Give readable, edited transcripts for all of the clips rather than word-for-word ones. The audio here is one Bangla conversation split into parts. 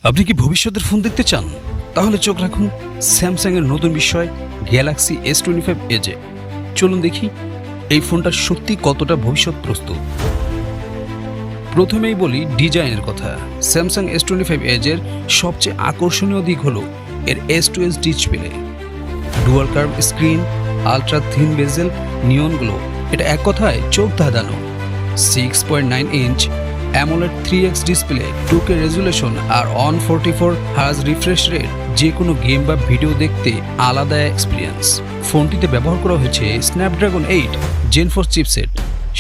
আপনি কি ভবিষ্যতের ফোন দেখতে চান? তাহলে চোখ রাখুন স্যামসাং এর নতুন বিষয় গ্যালাক্সি S25 এজে। চলুন দেখি এই ফোনটা সত্যি কতটা ভবিষ্যৎ প্রস্তুত। প্রথমেই বলি ডিজাইনের কথা। স্যামসাং S25 এজের সবচেয়ে আকর্ষণীয় দিক হলো এর S2S display, dual curve screen, ultra thin bezel, neon glow. এটা এক কথায় চোখ ধাঁধানো। 6.9 inch AMOLED 3x display, 2K resolution আর 144 হার্জ রিফ্রেশ রেট। যে কোনো গেম বা ভিডিও দেখতে আলাদা এক্সপিরিয়েন্স। ফোনটিতে ব্যবহার করা হয়েছে স্ন্যাপড্রাগন 8 Gen 4 চিপসেট,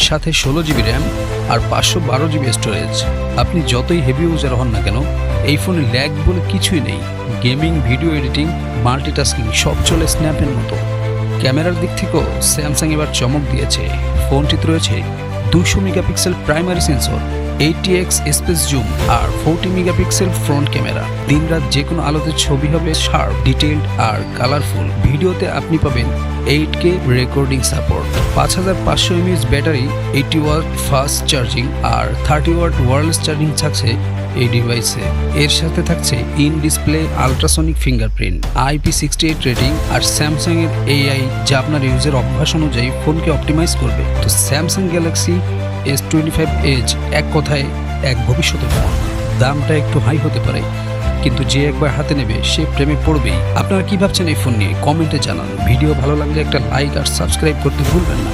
সাথে 16GB র্যাম আর 512GB স্টোরেজ। আপনি যতই হেভি ইউজার হন না কেন, এই ফোনে ল্যাগ বলে কিছুই নেই। গেমিং, ভিডিও এডিটিং, মাল্টিটাস্কিং সব চলে স্ন্যাপের মতো। ক্যামেরার দিক থেকেও স্যামসাং এবার চমক দিয়েছে। ফোনটিতে রয়েছে 200 megapixel primary sensor, 80x space zoom আর 40 মেগাপিক্সেল ফ্রন্ট ক্যামেরা। দিনরাত যে কোনো আলোতে ছবি হবে শার্প, ডিটেইলড আর কালারফুল। ভিডিওতে আপনি পাবেন 8K recording support, 5500 mAh battery, 80 watt fast charging আর 30 ওয়াট ওয়্যারলেস চার্জিং থাকছে এই ডিভাইসে। এর সাথে থাকছে in display ultrasonic fingerprint, IP68 rating আর স্যামসাং এর AI, যা আপনার ইউজের অভ্যাস অনুযায়ী ফোনকে অপটিমাইজ করবে। তো স্যামসাং গ্যালাক্সি S25 এজ এক কথায় এক ভবিষ্যতের ফোন। দামটা একটু হাই হতে পারে, কিন্তু যে একবার হাতে নেবে সে প্রেমে পড়বেই। আপনারা কি ভাবছেন এই ফোন নিয়ে? কমেন্টে জানান। ভিডিও ভালো লাগলে একটা লাইক আর সাবস্ক্রাইব করতে ভুলবেন না।